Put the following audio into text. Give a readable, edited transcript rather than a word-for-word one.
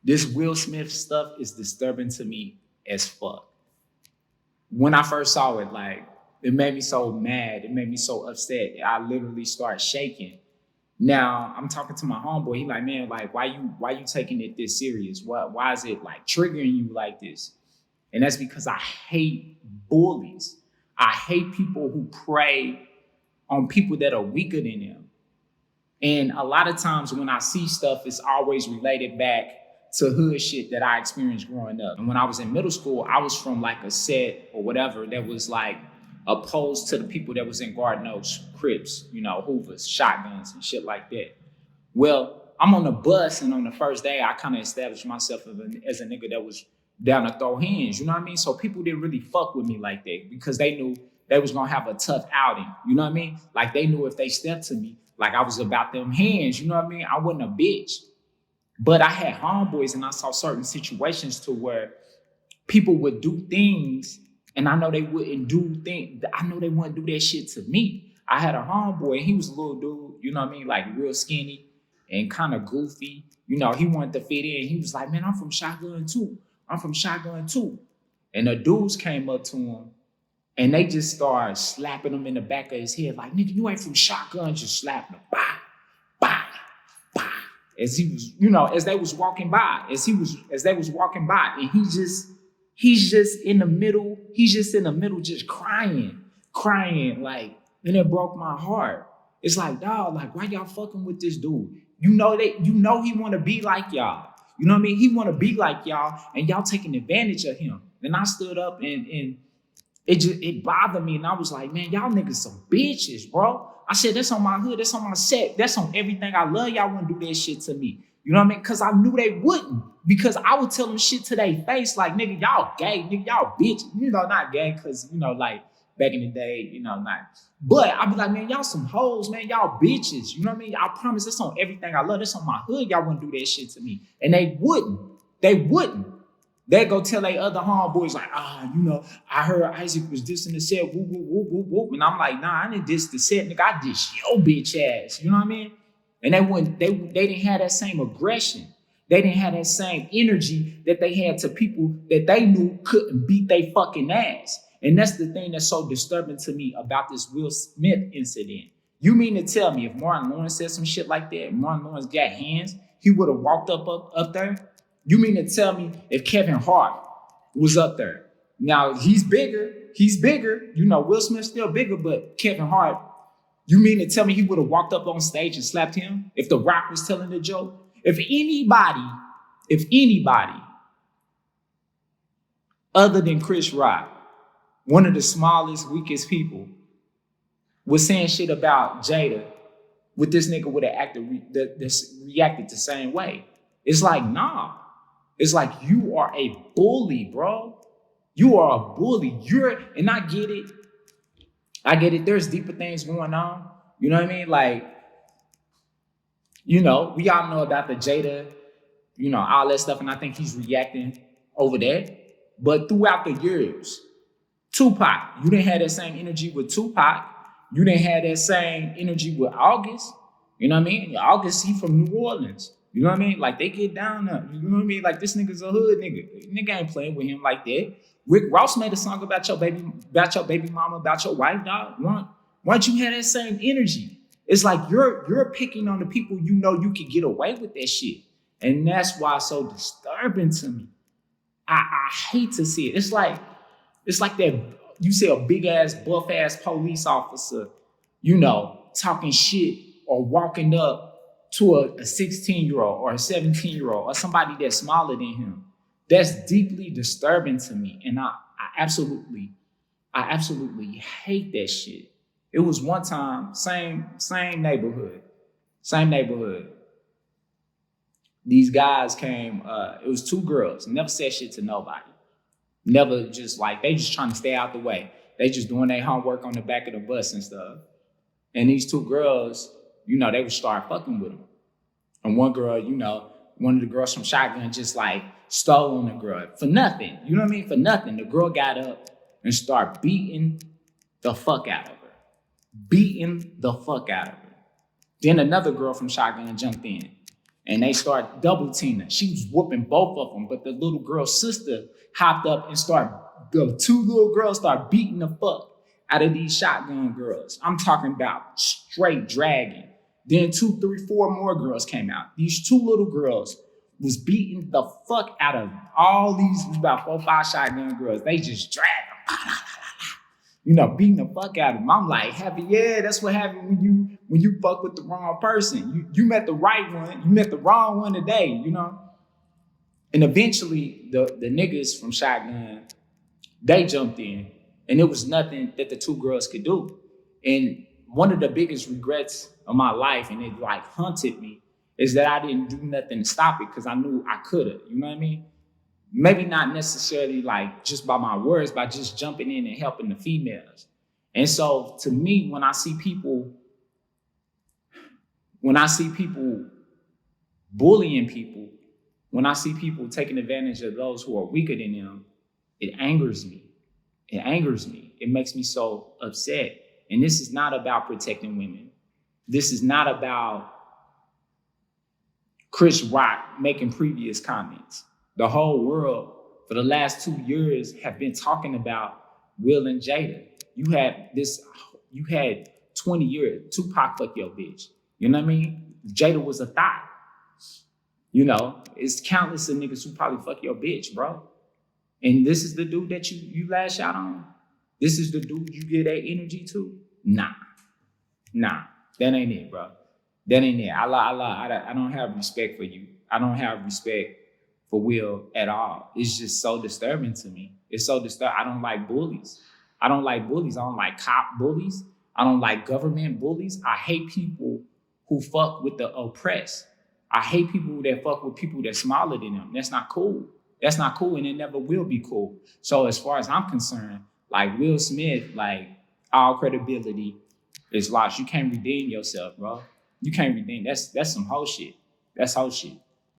This Will Smith stuff is disturbing to me as fuck. When I first saw it, like, it made me so mad. It made me so upset. I literally started shaking. Now I'm talking to my homeboy. He like, man, like, why you taking it this serious? Why is it like triggering you like this? And that's because I hate bullies. I hate people who prey on people that are weaker than them. And a lot of times when I see stuff, it's always related back to hood shit that I experienced growing up. And when I was in middle school, I was from like a set or whatever that was like opposed to the people that was in Garden Oaks, Crips, Hoovers, shotguns and shit like that. Well, I'm on the bus, and on the first day, I kind of established myself as a nigga that was down to throw hands, you know what I mean? So people didn't really fuck with me like that because they knew they was gonna have a tough outing, you know what I mean? Like they knew if they stepped to me, like I was about them hands, you know what I mean? I wasn't a bitch. But I had homeboys and I saw certain situations to where people would do things and I know they wouldn't do things. I know they wouldn't do that shit to me. I had a homeboy, he was a little dude, you know what I mean? Like real skinny and kind of goofy. He wanted to fit in. He was like, man, I'm from Shotgun too. I'm from Shotgun too. And the dudes came up to him and they just started slapping him in the back of his head. Like, nigga, you ain't from Shotgun, just slapping him. Bah, bah, bah. As he was, as they was walking by, as they was walking by, and he's just in the middle, just crying, like, and it broke my heart. It's like, dog, like, why y'all fucking with this dude? He want to be like y'all. You know what I mean? He want to be like y'all, and y'all taking advantage of him. And I stood up and it bothered me, and I was like, man, y'all niggas some bitches, bro. I said, that's on my hood, that's on my set, that's on everything I love. Y'all wouldn't do that shit to me. You know what I mean? Because I knew they wouldn't. Because I would tell them shit to their face, like, nigga, y'all gay, nigga, y'all bitch. Not gay, because, like, back in the day, not. But I'd be like, man, y'all some hoes, man, y'all bitches. You know what I mean? I promise that's on everything I love. That's on my hood. Y'all wouldn't do that shit to me. And they wouldn't. They go tell their other homeboys, like, I heard Isaac was dissing the set, whoop, whoop, whoop, whoop, whoop. And I'm like, nah, I didn't diss the set, nigga. I diss your bitch ass. You know what I mean? And they didn't have that same aggression. They didn't have that same energy that they had to people that they knew couldn't beat their fucking ass. And that's the thing that's so disturbing to me about this Will Smith incident. You mean to tell me if Martin Lawrence said some shit like that, Martin Lawrence got hands, he would have walked up there? You mean to tell me if Kevin Hart was up there? Now, he's bigger. Will Smith's still bigger, but Kevin Hart, you mean to tell me he would have walked up on stage and slapped him if The Rock was telling the joke? If anybody other than Chris Rock, one of the smallest, weakest people, was saying shit about Jada, would this nigga would have reacted the same way? It's like, nah. It's like, you are a bully, bro. You are a bully. And I get it. There's deeper things going on. You know what I mean? Like, we all know about the Jada, all that stuff. And I think he's reacting over that. But throughout the years, Tupac, you didn't have that same energy with Tupac. You didn't have that same energy with August. You know what I mean? August, he from New Orleans. You know what I mean? Like, they get down there. You know what I mean? Like, this nigga's a hood nigga. Nigga ain't playing with him like that. Rick Ross made a song about your baby mama, about your wife, dog. Why don't you have that same energy? It's like you're picking on the people you know you can get away with that shit. And that's why it's so disturbing to me. I hate to see it. It's like that, you see a big ass, buff ass police officer, talking shit or walking up to a 16-year-old or a 17-year-old or somebody that's smaller than him. That's deeply disturbing to me. And I absolutely hate that shit. It was one time, same neighborhood. These guys came, it was two girls, never said shit to nobody. Never just they just trying to stay out the way. They just doing their homework on the back of the bus and stuff. And these two girls, they would start fucking with them. And one girl, one of the girls from Shotgun just stole on the girl for nothing. You know what I mean? For nothing. The girl got up and started beating the fuck out of her. Then another girl from Shotgun jumped in. and they start double teaming. She was whooping both of them, but the little girl's sister hopped up and the two little girls start beating the fuck out of these shotgun girls. I'm talking about straight dragging. Then 2, 3, 4 more girls came out. These two little girls was beating the fuck out of all these, about 4, 5 shotgun girls. They just dragged them, beating the fuck out of them. I'm like, happy, yeah, that's what happened when you fuck with the wrong person. You met the right one, you met the wrong one today, And eventually the niggas from Shotgun, they jumped in, and it was nothing that the two girls could do. And one of the biggest regrets of my life, and it like haunted me, is that I didn't do nothing to stop it because I knew I could have, you know what I mean? Maybe not necessarily like just by my words, by just jumping in and helping the females. And so to me, when I see people bullying people, when I see people taking advantage of those who are weaker than them, it angers me. It angers me. It makes me so upset. And this is not about protecting women. This is not about Chris Rock making previous comments. The whole world for the last 2 years have been talking about Will and Jada. You had 20 years, Tupac fuck your bitch. You know what I mean? Jada was a thot. It's countless of niggas who probably fuck your bitch, bro. And this is the dude that you lash out on? This is the dude you give that energy to? Nah. That ain't it, bro. That ain't it. I don't have respect for you. I don't have respect for Will at all. It's just so disturbing to me. It's so disturbing. I don't like bullies. I don't like cop bullies. I don't like government bullies. I hate people who fuck with the oppressed. I hate people that fuck with people that's smaller than them. That's not cool. That's not cool, and it never will be cool. So as far as I'm concerned, like Will Smith, like all credibility is lost. You can't redeem yourself, bro. You can't redeem. That's some whole shit. That's whole shit.